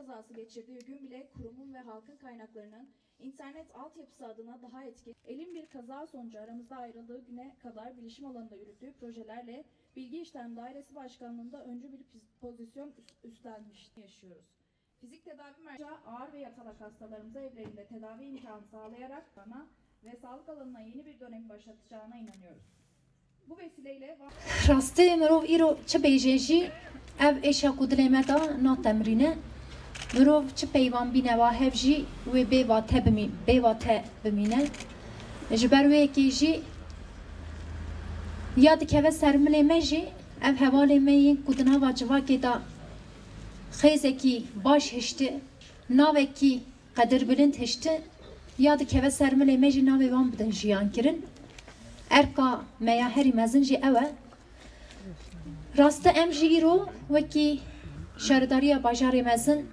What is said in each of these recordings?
kazası geçirdiği gün bile kurumun ve halkın kaynaklarının internet altyapısı adına daha etkin, elin bir kaza sonucu aramızda ayrıldığı güne kadar bilişim alanında yürüttüğü projelerle Bilgi İşlem Dairesi Başkanlığı'nda öncü bir pozisyon üstlenmiş yaşıyoruz. Fizik tedavi merkezi ağır ve yatalak hastalarımıza evlerinde tedavi imkanı sağlayarak bana ve sağlık alanına yeni bir dönemi başlatacağına inanıyoruz. Bu vesileyle Rastı مرو ایرو چه بیجی ev eşya kudlemeda na temrine مرو چه پیوان بینه و هفجی و بیوا تبمی بیوا تبمینه جبر و یکیجی یاد که و سرمله مجی ev هواله می کدنا و جوا که دا خیزه کی باش هشته ناوه کی قدر بلند هشته یاد که و سرمله مجی ناوه وان بدن جیان کرن erka meya heri mezinci eve rastı emjiro veki şerdariya bajarı mezin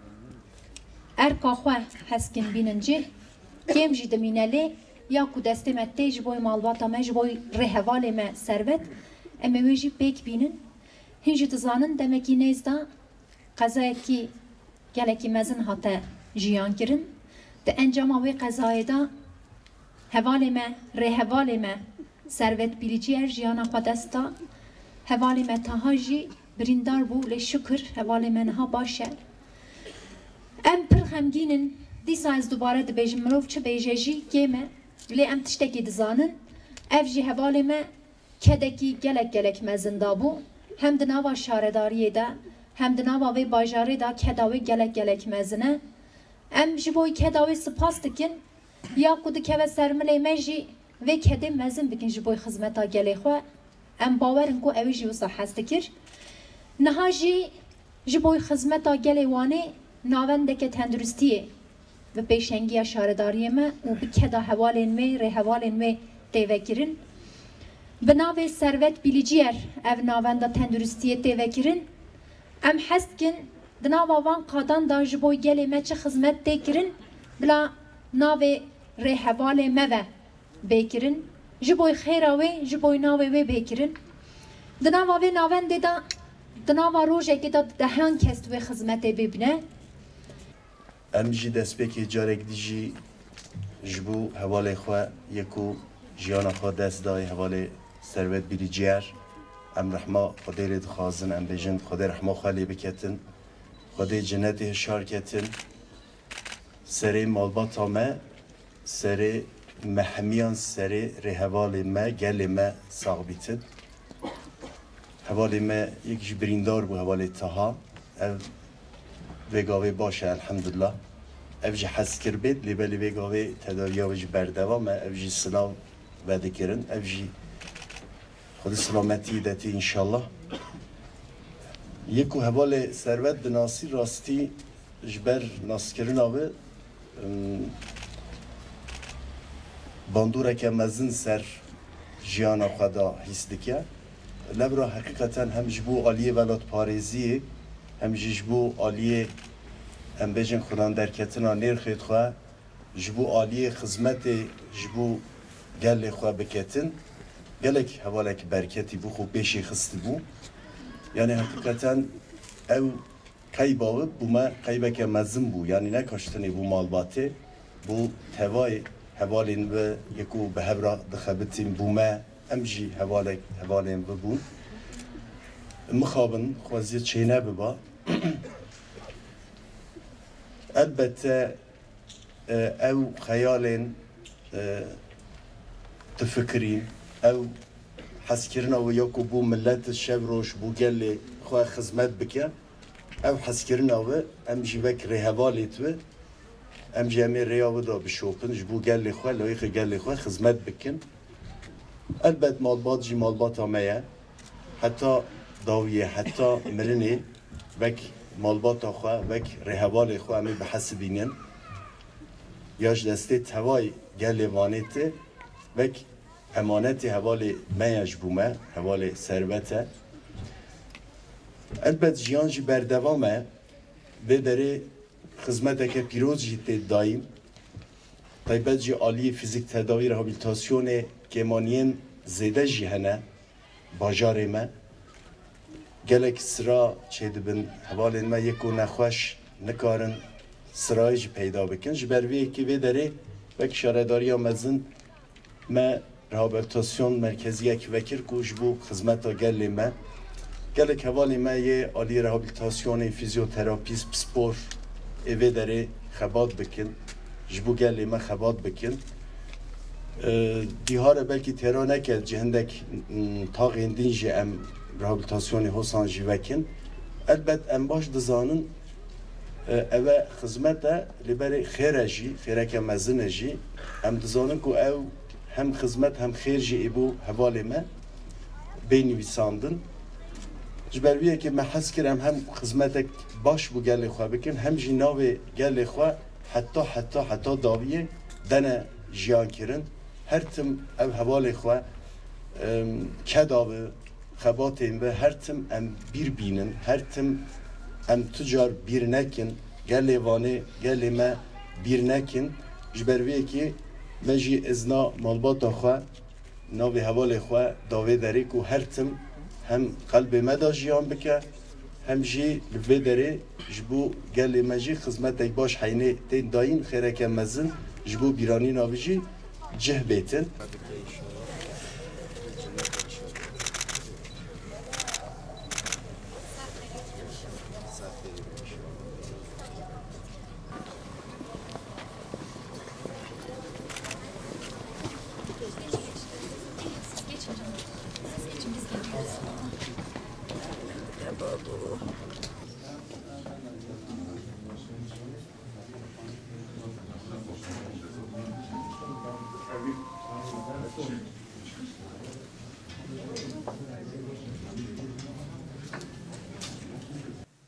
erka xwe heskin bininci kemji demineli ya ku destemette jiboy malbata me jiboy rehevale me servet emeveji pek binin hinji tızanin demeki nezda qazayeki geleki mezin hata jiyan kirin de encama ve qazayeda hevale me rehevale me servet bilici er jiyana xwedesta hevalê me taha jî birîndar bû lê şükür hevalê me niha baş e em pir xemgînin dîsa ez dubare dibêjim mirov çi bêje jî kêm e lê em tiştekî dizanin ev jî hevalê me kedekî gelek gelek mezin dabû hem di nava şaredariyê de hem di nava vê bajarê de keda wê gelek gelek mezin e em ji bo keda wê spas dikin ya ku dikeve sermilê me jî ve kedi mezin bikin ji boy xizmeta gelê xwe em bawerin ku ew jî wisa hez dikir niha jî ji boy xizmeta gelê wanê navendeke tenduristiyê ve pêşengiya şaredariyê me û bi keda hevalên me rêhevalên me tê vekirin bi navê servet bilîciyer ev navenda tenduristiyê tê vekirin em hez dikin di nava van qadan da ji boy gelê me çi xizmet tê kirin bila navê rêhevalê me ve bekirin ji boy xêra wê ji boy navê wê bekirin di nava vê navendê de di nava rojekê de dehan kes wê xizmetê bibine em jî destpêkê carek dijî ji bo hevalê xwe yekû jiyana xwe dest daye hevalê servet bilîciyer em rehma Xwedê lê dixwazin em bêjin Xwedê rehma xwe lê biketin Xwedê cenetê hişar ketin serê malbata me serê mehmiyan serê rêhevalê me gelê me saxbîtin hevalê me yek ji birîndar bû hevalê taha ev vê gavê baş e elhemdullah ev jî hezkir bêt lê belê vê gavê tedaviya wê jî berdewam e ev jî silav vedikirin ev jî Xwedê silametiyê de tê înşallah yek û hevalê servet di nasî rastî ji ber naskirina wê bandoreke mezin ser jiyana xwe da hîs dike levra heqîqeten hem ji bo aliyê welatparêziyê hem jî ji bo aliyê em bêjin xwelanderketina nêrxê xwe ji bo aliyê xizmetê ji bo gelê xwe biketin gelek hevalek berketî bû xwe pêşê xistî bû yani heqîqeten ew qeyba wê bû me qeybeke mezin bû yani nekaştinê bû malbatê bû tevayê hevalên ve yekû bi hevra dixebitin bû me em jî hevalên ve bûn mixabin xweziyê çêne biba elbette ew xeyalên difikirîn ew hezkirina wê yekû bû milletê şevroş bû gelê xwe xizmet bike ew hezkirina wê em jî vek rêhevalê twe em jî em ê rêya wê da bişopin ji bo gelê xwe layıqê gelê xwe xizmet bikin elbet malbat jî malbata me ye heta dawiyê heta mirinê vek malbata xwe vek rêhevalê xwe em ê bihesibînin ya ji destê tevayê gelê wanê tê vek emanetê hevalê me ye ji bo me hevalê servet e elbet jiyan jî berdevam e vê derê xizmeteke pîroz jî tê dayîn taybet jî aliyê fîzik tedavî rehabilitasyonê kêmaniyên zêde jî hene bajarê me gelek sıra çê dibin hevalên me yek û nexweş nikarin sırayı jî peyda bikin. Ji ber vê yekê vê derê wek şaredariya mezin me rehabilitasyon merkeziyek vekir ku ji bo xizmeta gelê me gelek hevalê me yê alî rehabilitasyonê fizyoterapîst spor ê vê derê xebat bikin ji bo gelê me xebat bikin. Dîhare belkî têra neket ji hindek taxên din jî em rehabilitasyonê hosan jî vekin. Elbet em baş dizanin ev xizmet e li berê xêr jî xêreke mezin jî em dizanin ku ew hem xizmet hem xêr jî ê bo hevalê me bênivîsandin. Ji ber vê yekê me hez kir em hem xizmetek baş bû gelê xwe bikin hem jî navê gelê xwe heta daviyê dene jiyan kirin. Her tim ev hevalê xwe kedavê xebatên ve her tim em bir bînin, her tim em tucar bir nekin, gelê vanê gelê me bir nekin. Ji ber vê yekê me jî izna malbata xwe navê hevalê xwe davê derê ku her tim hem qalbê me da jiyan bike hem jî li vê derê ji bo gelê me jî xizmetek baş heynê tên dayîn xêreke mezin ji bo bîranîna wî jî cih bêtin.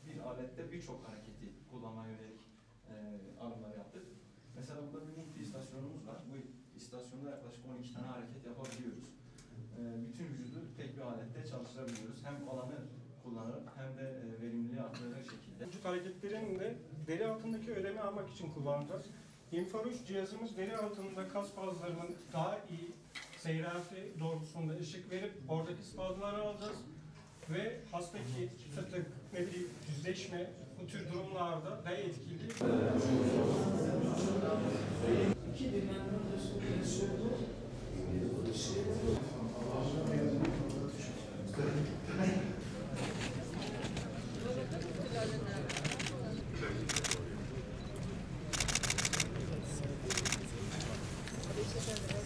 Bir alette birçok hareketi kullanmaya yönelik adımlar yaptık. Mesela burada bir multi istasyonumuz var. Bu istasyonda yaklaşık 12 tane hareket yapabiliyoruz. Bütün vücudu tek bir alette çalıştırabiliyoruz. Hem alanı kullanarak hem de verimliliği artıracak şekilde. Vücut hareketlerini de deri altındaki ödemi almak için kullanacağız. İnfraruj cihazımız deri altında kas bazılarının daha iyi seyrelti doğrultusunda ışık verip oradaki spazmları alacağız. Ve hastaki fıtık, düzleşme bu tür durumlarda daha etkili. Teşekkür ederim.